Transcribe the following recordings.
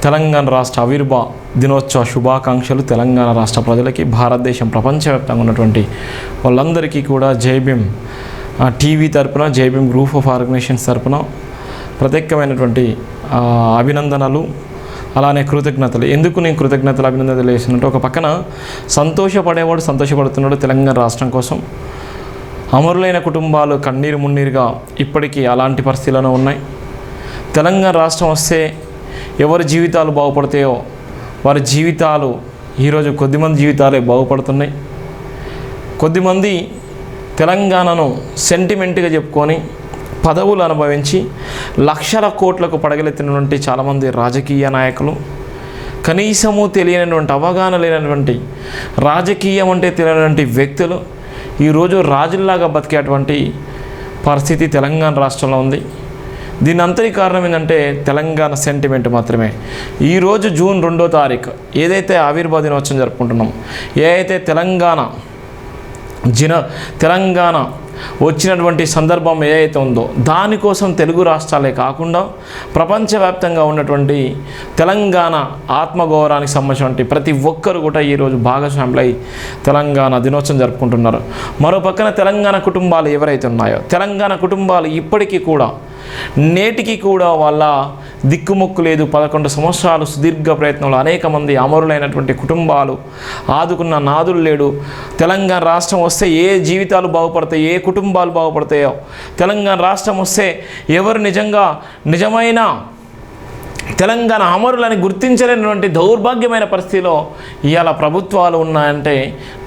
తెలంగాణ రాష్ట్ర ఆవిర్భావ దినోత్సవ శుభాకాంక్షలు తెలంగాణ రాష్ట్ర ప్రజలకి, భారతదేశం ప్రపంచవ్యాప్తంగా ఉన్నటువంటి వాళ్ళందరికీ కూడా జై భీమ్ టీవీ తరపున, జై భీమ్ గ్రూప్ ఆఫ్ ఆర్గనైజేషన్స్ తరపున ప్రత్యేకమైనటువంటి అభినందనలు, అలానే కృతజ్ఞతలు. ఎందుకు నేను కృతజ్ఞతలు అభినందనలు చేసినట్టు, ఒక పక్కన సంతోషపడేవాడు సంతోషపడుతున్నాడు తెలంగాణ రాష్ట్రం కోసం. అమరులైన కుటుంబాలు కన్నీరు మున్నీరుగా ఇప్పటికీ అలాంటి పరిస్థితులను ఉన్నాయి. తెలంగాణ రాష్ట్రం వస్తే ఎవరి జీవితాలు బాగుపడతాయో వారి జీవితాలు ఈరోజు కొద్దిమంది జీవితాలే బాగుపడుతున్నాయి. కొద్దిమంది తెలంగాణను సెంటిమెంట్గా చెప్పుకొని పదవులు అనుభవించి లక్షల కోట్లకు పడగలెత్తినటువంటి చాలామంది రాజకీయ నాయకులు, కనీసము తెలియనటువంటి అవగాహన లేనటువంటి రాజకీయం అంటే తెలియనటువంటి వ్యక్తులు ఈరోజు రాజుల్లాగా బతికేటువంటి పరిస్థితి తెలంగాణ రాష్ట్రంలో ఉంది. దీని అంతటి కారణం ఏంటంటే తెలంగాణ సెంటిమెంట్ మాత్రమే. ఈరోజు జూన్ 2వ తారీఖు ఏదైతే ఆవిర్భావ దినోత్సవం జరుపుకుంటున్నాం, ఏదైతే తెలంగాణ వచ్చినటువంటి సందర్భం ఏదైతే ఉందో దానికోసం తెలుగు రాష్ట్రాలే కాకుండా ప్రపంచవ్యాప్తంగా ఉన్నటువంటి తెలంగాణ ఆత్మగౌరవానికి సంబంధించినటువంటి ప్రతి ఒక్కరు కూడా ఈరోజు భాగస్వాములై తెలంగాణ దినోత్సవం జరుపుకుంటున్నారు. మరో పక్కన తెలంగాణ కుటుంబాలు ఎవరైతే ఉన్నాయో, తెలంగాణ కుటుంబాలు ఇప్పటికీ కూడా నేటికి కూడా వాళ్ళ దిక్కుమొక్కు లేదు. 11 సంవత్సరాలు సుదీర్ఘ ప్రయత్నంలో అనేక మంది అమరులైనటువంటి కుటుంబాలు ఆదుకున్న నాదులు లేడు. తెలంగాణ రాష్ట్రం వస్తే ఏ జీవితాలు బాగుపడతాయి, ఏ కుటుంబాలు బాగుపడతాయో, తెలంగాణ రాష్ట్రం వస్తే ఎవరు నిజమైన తెలంగాణ అమరులని గుర్తించలేనటువంటి దౌర్భాగ్యమైన పరిస్థితిలో ఇవాళ ప్రభుత్వాలు ఉన్నాయంటే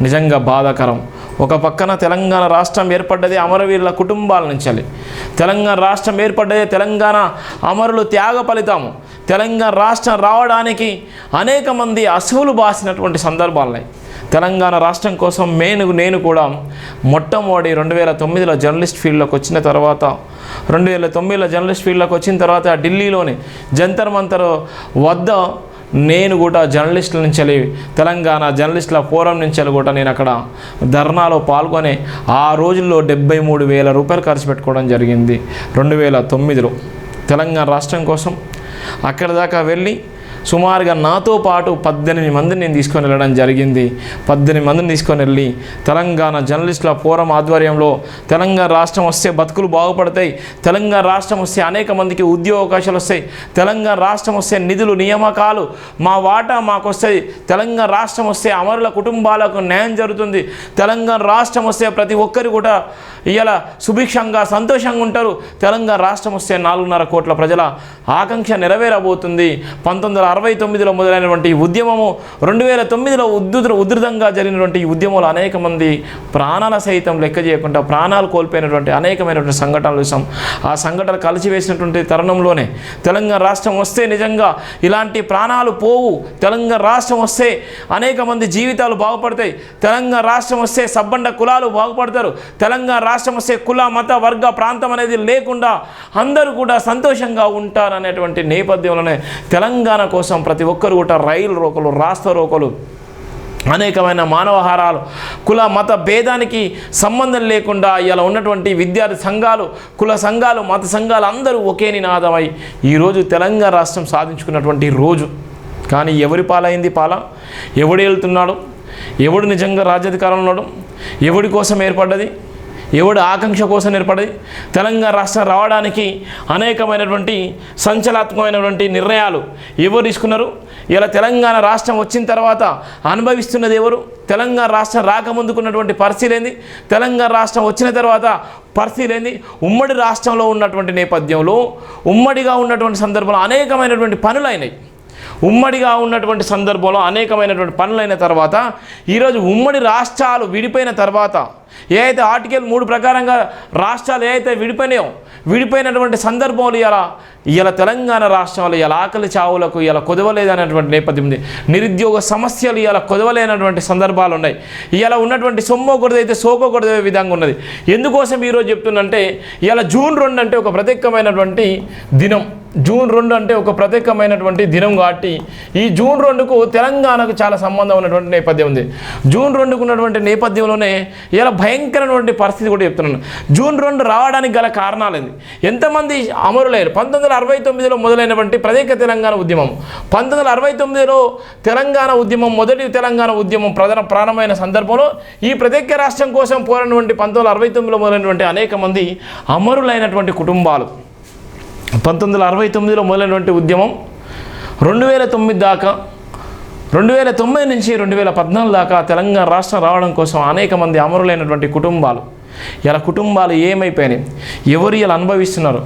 నిజంగా బాధాకరం. ఒక పక్కన తెలంగాణ రాష్ట్రం ఏర్పడ్డది అమరవీరుల కుటుంబాల నుంచి. తెలంగాణ రాష్ట్రం ఏర్పడ్డది తెలంగాణ అమరులు త్యాగ ఫలితము. తెలంగాణ రాష్ట్రం రావడానికి అనేక మంది అసువులు బాసినటువంటి సందర్భాలున్నాయి. తెలంగాణ రాష్ట్రం కోసం నేను కూడా మొట్టమొదటి 2009లో జర్నలిస్ట్ ఫీల్డ్లోకి వచ్చిన తర్వాత, 2009లో జర్నలిస్ట్ ఫీల్డ్లోకి వచ్చిన తర్వాత ఢిల్లీలోని జంతర్ మంతర్ వద్ద నేను కూడా జర్నలిస్టుల నుంచి, తెలంగాణ జర్నలిస్టుల ఫోరం నుంచి కూడా నేను అక్కడ ధర్నాలో పాల్గొని ఆ రోజుల్లో 73,000 రూపాయలు ఖర్చు పెట్టుకోవడం జరిగింది 2009లో తెలంగాణ రాష్ట్రం కోసం. అక్కడ దాకా వెళ్ళి సుమారుగా నాతో పాటు 18 మందిని నేను తీసుకొని వెళ్ళడం జరిగింది. 18 మందిని తీసుకొని వెళ్ళి తెలంగాణ జర్నలిస్టుల ఫోరం ఆధ్వర్యంలో తెలంగాణ రాష్ట్రం వస్తే బతుకులు బాగుపడతాయి, తెలంగాణ రాష్ట్రం వస్తే అనేక మందికి ఉద్యోగ అవకాశాలు వస్తాయి, తెలంగాణ రాష్ట్రం వస్తే నిధులు నియామకాలు మా వాటా మాకు వస్తాయి, తెలంగాణ రాష్ట్రం వస్తే అమరుల కుటుంబాలకు న్యాయం జరుగుతుంది, తెలంగాణ రాష్ట్రం వస్తే ప్రతి ఒక్కరు కూడా ఇలా సుభిక్షంగా సంతోషంగా ఉంటారు, తెలంగాణ రాష్ట్రం వస్తే 4.5 కోట్ల ప్రజల ఆకాంక్ష నెరవేరబోతుంది. 1969లో మొదలైనటువంటి ఉద్యమము 2009లో ఉధృతంగా జరిగినటువంటి ఉద్యమంలో అనేక మంది ప్రాణాల సైతం లెక్క చేయకుండా ప్రాణాలు కోల్పోయినటువంటి అనేకమైనటువంటి సంఘటనలు చూసాం. ఆ సంఘటనలు కలిసివేసినటువంటి తరుణంలోనే తెలంగాణ రాష్ట్రం వస్తే నిజంగా ఇలాంటి ప్రాణాలు పోవు, తెలంగాణ రాష్ట్రం వస్తే అనేక మంది జీవితాలు బాగుపడతాయి, తెలంగాణ రాష్ట్రం వస్తే సబ్బండ కులాలు బాగుపడతారు, తెలంగాణ రాష్ట్రం వస్తే కుల మత వర్గ ప్రాంతం అనేది లేకుండా అందరూ కూడా సంతోషంగా ఉంటారనేటువంటి నేపథ్యంలోనే తెలంగాణ కోసం ప్రతి ఒక్కరు కూడా రైలు రోకలు, రాస్తా రోకలు, అనేకమైన మానవహారాలు, కుల మత భేదానికి సంబంధం లేకుండా ఇలా ఉన్నటువంటి విద్యార్థి సంఘాలు, కుల సంఘాలు, మత సంఘాలు అందరూ ఒకే నినాదమై ఈరోజు తెలంగాణ రాష్ట్రం సాధించుకున్నటువంటి రోజు. కానీ ఎవరి పాలైంది పాల? ఎవడు వెళ్తున్నాడు? ఎవడు నిజంగా రాజ్యాధికారంలో ఉన్నాడు? ఎవడి కోసం ఏర్పడ్డది? ఎవడు ఆకాంక్ష కోసం ఏర్పడది? తెలంగాణ రాష్ట్రం రావడానికి అనేకమైనటువంటి సంచలనాత్మకమైనటువంటి నిర్ణయాలు ఎవరు తీసుకున్నారు? ఇలా తెలంగాణ రాష్ట్రం వచ్చిన తర్వాత అనుభవిస్తున్నది ఎవరు? తెలంగాణ రాష్ట్రం రాకముందుకున్నటువంటి పరిస్థితి ఏంది? తెలంగాణ రాష్ట్రం వచ్చిన తర్వాత పరిస్థితి ఏంది? ఉమ్మడి రాష్ట్రంలో ఉన్నటువంటి నేపథ్యంలో, ఉమ్మడిగా ఉన్నటువంటి సందర్భంలో అనేకమైనటువంటి పనులైనాయి. ఉమ్మడిగా ఉన్నటువంటి సందర్భంలో అనేకమైనటువంటి పనులైన తర్వాత ఈరోజు ఉమ్మడి రాష్ట్రాలు విడిపోయిన తర్వాత ఏదైతే ఆర్టికల్ 3 ప్రకారంగా రాష్ట్రాలు ఏదైతే విడిపోయినటువంటి సందర్భంలో ఇలా తెలంగాణ రాష్ట్రంలో ఇలా ఆకలి చావులకు ఇలా కొదవలేదనేటువంటి నేపథ్యం ఉంది. నిరుద్యోగ సమస్యలు ఇలా కొదవలేనటువంటి సందర్భాలు ఉన్నాయి. ఇలా ఉన్నటువంటి సొమ్మకూడదైతే సోకకూడదే విధంగా ఉన్నది. ఎందుకోసం ఈరోజు చెప్తుందంటే ఇలా జూన్ 2 అంటే ఒక ప్రత్యేకమైనటువంటి దినం. జూన్ 2 అంటే ఒక ప్రత్యేకమైనటువంటి దినం కాబట్టి ఈ జూన్ 2కు తెలంగాణకు చాలా సంబంధం ఉన్నటువంటి నేపథ్యం ఉంది. జూన్ 2కు ఉన్నటువంటి నేపథ్యంలోనే ఇలా భయంకరమైనటువంటి పరిస్థితి కూడా చెప్తున్నాను. జూన్ 2 రావడానికి గల కారణాలేంది, ఎంతమంది అమరులయ్యారు. 1969లో మొదలైనటువంటి ప్రత్యేక తెలంగాణ ఉద్యమం, 1969లో తెలంగాణ ఉద్యమం, మొదటి తెలంగాణ ఉద్యమం ప్రారంభమైన సందర్భంలో ఈ ప్రత్యేక రాష్ట్రం కోసం పోరాడినటువంటి 1969లో మొదలైనటువంటి అనేక మంది అమరులైనటువంటి కుటుంబాలు. 1969లో మొదలైనటువంటి ఉద్యమం 2009 దాకా, 2009 నుంచి 2014 దాకా తెలంగాణ రాష్ట్రం రావడం కోసం అనేక మంది అమరులైనటువంటి కుటుంబాలు. ఇలా కుటుంబాలు ఏమైపోయినాయి, ఎవరు ఇలా అనుభవిస్తున్నారు.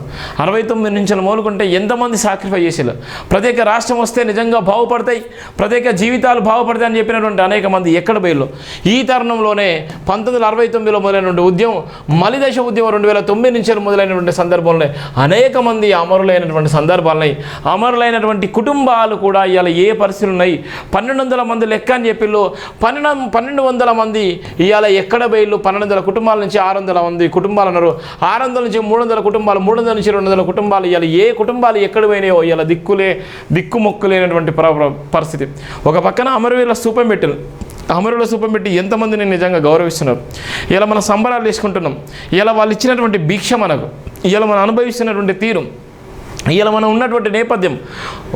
69 నుంచి మొదలుకుంటే ఎంతమంది సాక్రిఫై చేసేలా, ప్రత్యేక రాష్ట్రం వస్తే నిజంగా బాగుపడతాయి, ప్రత్యేక జీవితాలు బాగుపడతాయి అని చెప్పినటువంటి అనేక మంది ఎక్కడ బయలు. ఈ తరుణంలోనే 1969లో మొదలైనటువంటి ఉద్యమం, మలిదశ ఉద్యమం 2009 నుంచి మొదలైనటువంటి సందర్భంలో అనేక మంది అమరులైనటువంటి సందర్భాలున్నాయి. అమరులైనటువంటి కుటుంబాలు కూడా ఇవాళ ఏ పరిస్థితులు ఉన్నాయి. 1200 మంది లెక్క అని చెప్పిళ్ళు, 1200 మంది ఇవాళ ఎక్కడ బయలు. 1200 కుటుంబాల నుంచి 600 మంది కుటుంబాలు అన్నారు, 600 నుంచి 300 కుటుంబాలు, 300 నుంచి 200 కుటుంబాలు. ఇవాళ ఏ కుటుంబాలు ఎక్కడ పోయినాయో ఇవాళ దిక్కుమొక్కు లేనటువంటి పరిస్థితి. ఒక పక్కన అమరవీరుల స్థూపం పెట్టారు, అమరుల స్థూపం పెట్టి ఎంతమందిని నిజంగా గౌరవిస్తున్నారు. ఇలా మనం సంబరాలు చేసుకుంటున్నాం. ఇలా వాళ్ళు ఇచ్చినటువంటి భిక్ష మనకు, ఇలా మనం అనుభవిస్తున్నటువంటి తీరు, ఇలా మనం ఉన్నటువంటి నేపథ్యం,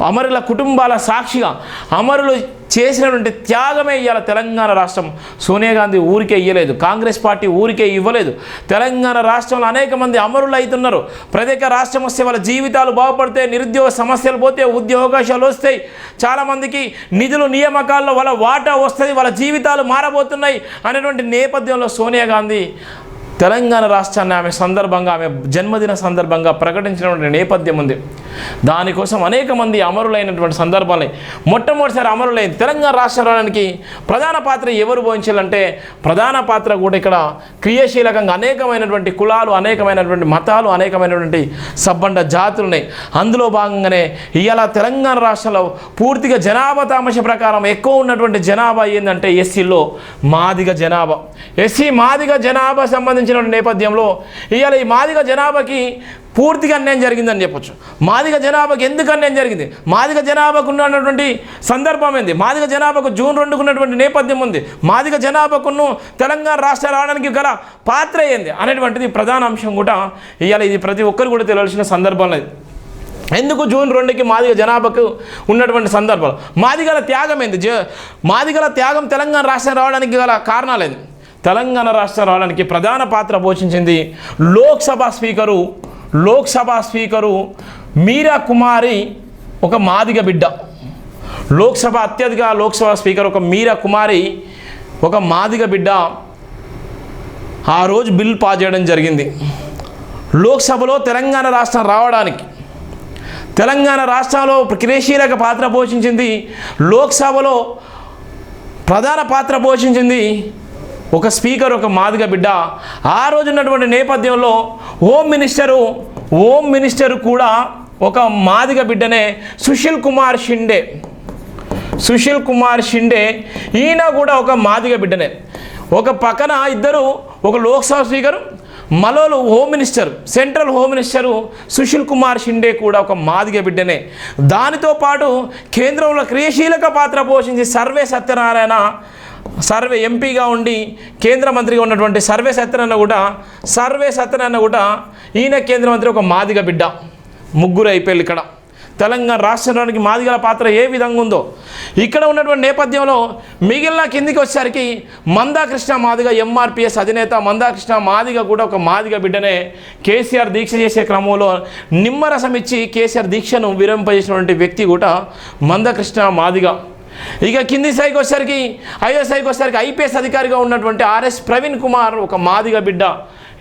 అమరుల కుటుంబాల సాక్షిగా అమరులు చేసినటువంటి త్యాగమే ఇవాళ తెలంగాణ రాష్ట్రం. సోనియా గాంధీ ఊరికే ఇవ్వలేదు, కాంగ్రెస్ పార్టీ ఊరికే ఇవ్వలేదు. తెలంగాణ రాష్ట్రంలో అనేక మంది అమరులు అవుతున్నారు. ప్రత్యేక రాష్ట్రం వస్తే వాళ్ళ జీవితాలు బాగుపడితే, నిరుద్యోగ సమస్యలు పోతే, ఉద్యోగాలు వస్తాయి, చాలామందికి నిధులు నియామకాల్లో వాళ్ళ వాటా వస్తుంది, వాళ్ళ జీవితాలు మారబోతున్నాయి అనేటువంటి నేపథ్యంలో సోనియా గాంధీ తెలంగాణ రాష్ట్రాన్ని ఆమె సందర్భంగా, ఆమె జన్మదిన సందర్భంగా ప్రకటించినటువంటి నేపథ్యం ఉంది. దానికోసం అనేక మంది అమరులైనటువంటి సందర్భాలని, మొట్టమొదటిసారి అమరులైన తెలంగాణ రాష్ట్రం రావడానికి ప్రధాన పాత్ర ఎవరు వహించాలంటే, ప్రధాన పాత్ర కూడా ఇక్కడ క్రియాశీలకంగా అనేకమైనటువంటి కులాలు, అనేకమైనటువంటి మతాలు, అనేకమైనటువంటి సబ్బండ జాతులు ఉన్నాయి. అందులో భాగంగానే ఇవాళ తెలంగాణ రాష్ట్రంలో పూర్తిగా జనాభా తామస ప్రకారం ఎక్కువ ఉన్నటువంటి జనాభా ఏంటంటే ఎస్సీలో మాదిగ జనాభా. ఎస్సీ మాదిగ జనాభా సంబంధించిన నేపథ్యంలో ఇవాళ ఈ మాదిగ జనాభాకి పూర్తిగా అన్యాయం జరిగిందని చెప్పొచ్చు. మాదిగ జనాభాకి ఎందుకు అన్యాయం జరిగింది, మాదిగ జనాభాకు ఉన్నటువంటి సందర్భం ఏంది, మాదిగ జనాభాకు జూన్ 2కు ఉన్నటువంటి నేపథ్యం ఉంది, మాదిగ జనాభాకును తెలంగాణ రాష్ట్రం రావడానికి గల పాత్ర ఏంది అనేటువంటిది ప్రధాన అంశం కూడా ఇవాళ ఇది ప్రతి ఒక్కరు కూడా తెలియాల్సిన సందర్భం లేదు. ఎందుకు జూన్ 2కి మాదిగ జనాభాకు ఉన్నటువంటి సందర్భాలు, మాదిగల త్యాగం ఏంది, మాదిగల త్యాగం తెలంగాణ రాష్ట్రం రావడానికి గల కారణాలేంది. తెలంగాణ రాష్ట్రం రావడానికి ప్రధాన పాత్ర పోషించింది లోక్సభ స్పీకరు మీరా కుమారి, ఒక మాదిగ బిడ్డ. లోక్సభ స్పీకర్ ఒక మీరా కుమారి, ఒక మాదిగ బిడ్డ. ఆ రోజు బిల్ పాస్ చేయడం జరిగింది. లోక్సభలో తెలంగాణ రాష్ట్రం రావడానికి, తెలంగాణ రాష్ట్రంలో క్రియాశీలక పాత్ర పోషించింది, లోక్సభలో ప్రధాన పాత్ర పోషించింది ఒక స్పీకర్, ఒక మాదిగ బిడ్డ. ఆ రోజు ఉన్నటువంటి నేపథ్యంలో హోమ్ మినిస్టరు కూడా ఒక మాదిగ బిడ్డనే, సుశీల్ కుమార్ షిండే. ఈయన కూడా ఒక మాదిగ బిడ్డనే. ఒక పక్కన ఇద్దరు, ఒక లోక్సభ స్పీకరు, మరోలు home minister, central home minister Sushil Kumar Shinde కూడా ఒక మాదిగ బిడ్డనే. దానితో పాటు కేంద్రంలో క్రియాశీలక పాత్ర పోషించి సర్వే ఎంపీగా ఉండి కేంద్ర మంత్రిగా ఉన్నటువంటి సర్వే సత్యనారాయణ కూడా ఈయన కేంద్ర మంత్రి, ఒక మాదిగ బిడ్డ. ముగ్గురు అయిపోయారు. ఇక్కడ తెలంగాణ రాష్ట్రానికి మాదిగల పాత్ర ఏ విధంగా ఉందో ఇక్కడ ఉన్నటువంటి నేపథ్యంలో మిగిలిన కిందికి వచ్చేసరికి మందాకృష్ణ మాదిగ, ఎంఆర్పిఎస్ అధినేత మందాకృష్ణ మాదిగ కూడా ఒక మాదిగ బిడ్డనే. కేసీఆర్ దీక్ష చేసే క్రమంలో నిమ్మరసం ఇచ్చి కేసీఆర్ దీక్షను విరమింపజేసినటువంటి వ్యక్తి కూడా మందాకృష్ణ మాదిగ. ఇక కింది స్థాయికి వచ్చేసరికి, ఐదో స్థాయికి వచ్చేసరికి ఐపీఎస్ అధికారిగా ఉన్నటువంటి ఆర్ఎస్ ప్రవీణ్ కుమార్, ఒక మాదిగ బిడ్డ.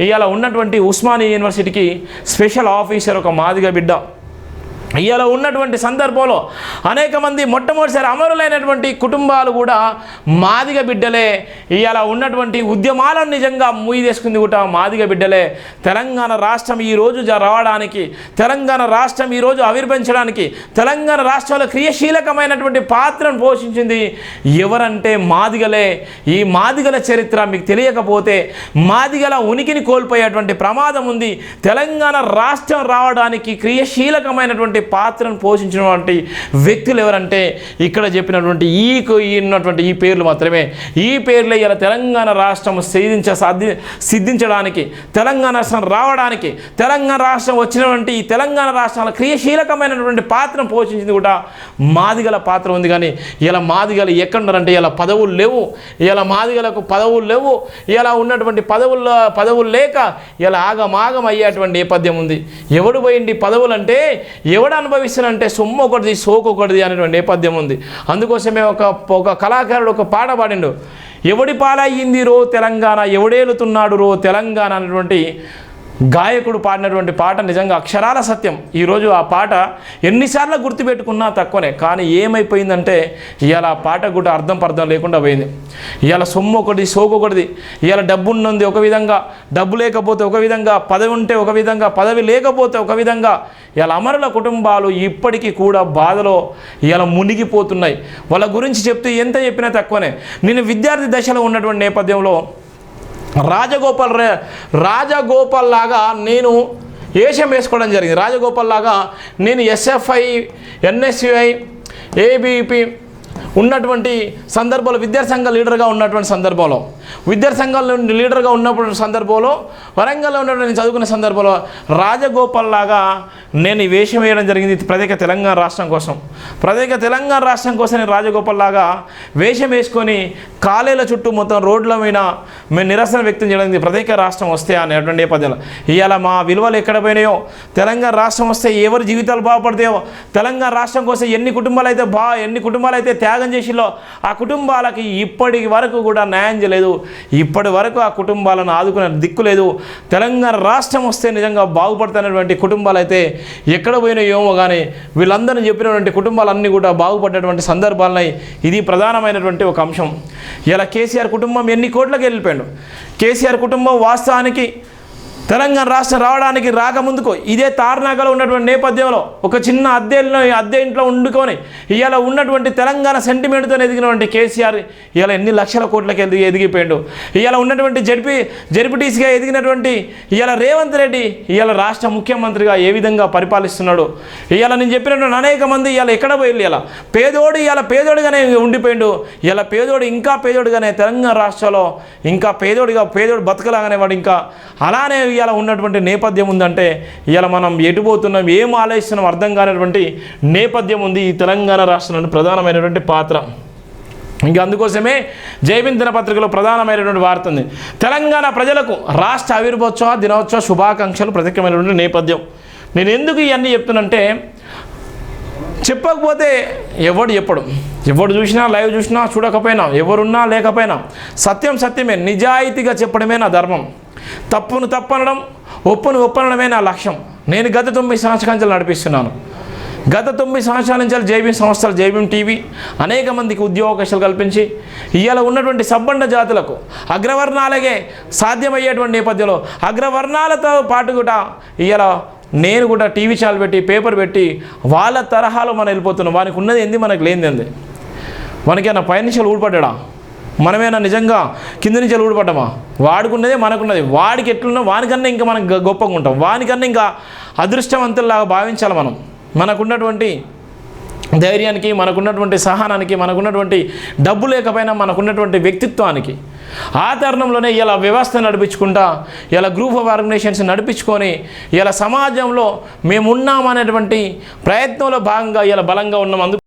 ఇవాళ ఉన్నటువంటి ఉస్మానియా యూనివర్సిటీకి స్పెషల్ ఆఫీసర్, ఒక మాదిగ బిడ్డ. ఇవాళ ఉన్నటువంటి సందర్భంలో అనేక మంది మొట్టమొదటిసారి అమరులైనటువంటి కుటుంబాలు కూడా మాదిగ బిడ్డలే. ఇవాళ ఉన్నటువంటి ఉద్యమాలను నిజంగా మూయి తీసుకుంది కూడా మాదిగ బిడ్డలే. తెలంగాణ రాష్ట్రం ఈరోజు రావడానికి, తెలంగాణ రాష్ట్రం ఈరోజు ఆవిర్భవించడానికి, తెలంగాణ రాష్ట్రంలో క్రియాశీలకమైనటువంటి పాత్రను పోషించింది ఎవరంటే మాదిగలే. ఈ మాదిగల చరిత్ర మీకు తెలియకపోతే మాదిగల ఉనికిని కోల్పోయేటువంటి ప్రమాదం ఉంది. తెలంగాణ రాష్ట్రం రావడానికి క్రియాశీలకమైనటువంటి ముఖ్యమైనటువంటి పాత్రను పోషించినటువంటి వ్యక్తులు ఎవరంటే ఇక్కడ చెప్పినటువంటి ఉన్నటువంటి ఈ పేర్లు మాత్రమే. ఈ పేర్లే ఇలా తెలంగాణ రాష్ట్రం సిద్ధించడానికి, తెలంగాణ రాష్ట్రం రావడానికి, తెలంగాణ రాష్ట్రం వచ్చినటువంటి ఈ తెలంగాణ రాష్ట్రంలో క్రియాశీలకమైనటువంటి పాత్రను పోషించింది కూడా మాదిగల పాత్ర ఉంది. కానీ ఇలా మాదిగలు ఎక్కడున్నారంటే ఇలా పదవులు లేవు, ఇలా మాదిగలకు పదవులు లేవు, ఇలా ఉన్నటువంటి పదవులు లేక ఇలా ఆగమాగం అయ్యేటువంటి నేపథ్యం ఉంది. ఎవడు పోయింది పదవులు అంటే, ఎవడు అనుభవిస్తానంటే సొమ్ము ఒకటిది సోకు ఒకటిది అనేటువంటి నేపథ్యం ఉంది. అందుకోసమే ఒక కళాకారుడు ఒక పాట పాడిండు, ఎవడి పాలయ్యింది రో తెలంగాణ, ఎవడేలుతున్నాడు రో తెలంగాణ అనేటువంటి గాయకుడు పాడినటువంటి పాట నిజంగా అక్షరాల సత్యం. ఈరోజు ఆ పాట ఎన్నిసార్లు గుర్తుపెట్టుకున్నా తక్కువనే. కానీ ఏమైపోయిందంటే ఇవాళ ఆ పాట కూడా అర్థం లేకుండా పోయింది. ఇవాళ సొమ్ము ఒకటి సోకు ఒకటిది. ఇవాళ డబ్బు ఉన్నది ఒక విధంగా, డబ్బు లేకపోతే ఒక విధంగా, పదవి ఉంటే ఒక విధంగా, పదవి లేకపోతే ఒక విధంగా. ఇవాళ అమరుల కుటుంబాలు ఇప్పటికీ కూడా బాధలో ఇవాళ మునిగిపోతున్నాయి. వాళ్ళ గురించి చెప్తూ ఎంత చెప్పినా తక్కువనే. నేను విద్యార్థి దశలో ఉన్నటువంటి నేపథ్యంలో రాజగోపాల్ లాగా నేను వేషం వేసుకోవడం జరిగింది. రాజగోపాల్ లాగా నేను ఎస్ఎఫ్ఐ, ఎన్ఎస్యుఐ, ఏబీపీ ఉన్నటువంటి సందర్భంలో, విద్యార్థి సంఘ లీడర్గా ఉన్నటువంటి సందర్భంలో, విద్యార్థి సంఘాల లీడర్గా ఉన్నప్పుడు సందర్భంలో, వరంగల్లో ఉన్నటువంటి చదువుకునే సందర్భంలో రాజగోపాల్ లాగా నేను వేషం వేయడం జరిగింది. ప్రత్యేక తెలంగాణ రాష్ట్రం కోసం నేను రాజగోపాల్ లాగా వేషం వేసుకొని కాలేల చుట్టూ మొత్తం రోడ్ల మీద మేము నిరసన వ్యక్తం చేయడం, ప్రత్యేక రాష్ట్రం వస్తే అనేటువంటి నేపథ్యంలో ఇవాళ మా విలువలు ఎక్కడ పోయినాయో, తెలంగాణ రాష్ట్రం వస్తే ఎవరి జీవితాలు బాగుపడతాయో, తెలంగాణ రాష్ట్రం కోసం ఎన్ని కుటుంబాలు అయితే త్యాగం చేసిలో ఆ కుటుంబాలకి ఇప్పటి వరకు కూడా న్యాయం చేయలేదు. ఇప్పటి వరకు ఆ కుటుంబాలను ఆదుకునే దిక్కు లేదు. తెలంగాణ రాష్ట్రం వస్తే నిజంగా బాగుపడుతున్నటువంటి కుటుంబాలు అయితే ఎక్కడ పోయినాయేమో కానీ వీళ్ళందరూ చెప్పినటువంటి కుటుంబాలన్నీ కూడా బాగుపడ్డటువంటి సందర్భాలున్నాయి. ఇది ప్రధానమైనటువంటి ఒక అంశం. ఇలా కేసీఆర్ కుటుంబం ఎన్ని కోట్లకి వెళ్ళిపోయాడు. కేసీఆర్ కుటుంబం వాస్తవానికి తెలంగాణ రాష్ట్రం రావడానికి రాకముందుకు ఇదే తార్నాకలో ఉన్నటువంటి నేపథ్యంలో ఒక చిన్న అద్దె ఇంట్లో వండుకొని ఇవాళ ఉన్నటువంటి తెలంగాణ సెంటిమెంట్తో ఎదిగినటువంటి కేసీఆర్ ఇవాళ ఎన్ని లక్షల కోట్లకి ఎదిగిపోయాడు. ఇవాళ ఉన్నటువంటి జడ్పీటీసీగా ఎదిగినటువంటి ఇవాళ రేవంత్ రెడ్డి ఇవాళ రాష్ట్ర ముఖ్యమంత్రిగా ఏ విధంగా పరిపాలిస్తున్నాడు. ఇవాళ నేను చెప్పినటువంటి అనేక మంది ఇవాళ ఎక్కడ పోయి ఇవాళ పేదోడుగానే ఉండిపోయాడు. ఇవాళ ఇంకా పేదోడుగానే తెలంగాణ రాష్ట్రంలో ఇంకా పేదోడు బతకలాగానే వాడు ఇంకా అలానే ఇవాళ ఉన్నటువంటి నేపథ్యం ఉందంటే ఇవాళ మనం ఎటుపోతున్నాం, ఏం ఆలోచిస్తున్నాం అర్థం కానటువంటి నేపథ్యం ఉంది ఈ తెలంగాణ రాష్ట్రంలో ప్రధానమైనటువంటి పాత్ర. ఇంకా అందుకోసమే జైబీన్ దినపత్రికలో ప్రధానమైనటువంటి వార్త ఉంది. తెలంగాణ ప్రజలకు రాష్ట్ర ఆవిర్భోత్సవ దినోత్సవ శుభాకాంక్షలు ప్రత్యేకమైనటువంటి నేపథ్యం. నేను ఎందుకు ఇవన్నీ చెప్తున్నంటే చెప్పకపోతే ఎవడు చూసినా లైవ్ చూసినా చూడకపోయినా ఎవరున్నా లేకపోయినా సత్యమే, నిజాయితీగా చెప్పడమే నా ధర్మం. తప్పును తప్పనడం, ఒప్పనడమే నా లక్ష్యం. నేను గత 9 సంవత్సరాల నుంచి నడిపిస్తున్నాను. గత 9 సంవత్సరాల నుంచి జైబీన్ సంస్థలు, జైబీన్ టీవీ అనేక మందికి ఉద్యోగావకాశాలు కల్పించి ఇవాళ ఉన్నటువంటి సబ్బండ జాతులకు అగ్రవర్ణాలకే సాధ్యమయ్యేటువంటి నేపథ్యంలో అగ్రవర్ణాలతో పాటు కూడా ఇవాళ నేను కూడా టీవీ ఛానల్ పెట్టి పేపర్ పెట్టి వాళ్ళ తరహాలో మనం వెళ్ళిపోతున్నాం. వానికి ఉన్నది ఏంది, మనకు లేనిది. మనకేనా పై నుంచి ఊడిపడ్డా, మనమేనా నిజంగా కింద నుంచి ఊడిపడ్డామా? వాడుకున్నదే మనకున్నది. వాడికి ఎట్లున్నా వానికన్నా ఇంకా మనం గొప్పగా ఉంటాం, వానికన్నా ఇంకా అదృష్టవంతుల్లాగా భావించాలి మనం. మనకున్నటువంటి ధైర్యానికి, మనకున్నటువంటి సహనానికి, మనకున్నటువంటి డబ్బు లేకపోయినా మనకున్నటువంటి వ్యక్తిత్వానికి ఆ తరుణంలోనే ఇలా వ్యవస్థ నడిపించుకుంటా, ఇలా గ్రూప్ ఆఫ్ ఆర్గనైజేషన్స్ నడిపించుకొని ఇలా సమాజంలో మేమున్నామనేటువంటి ప్రయత్నంలో భాగంగా ఇలా బలంగా ఉన్నాం.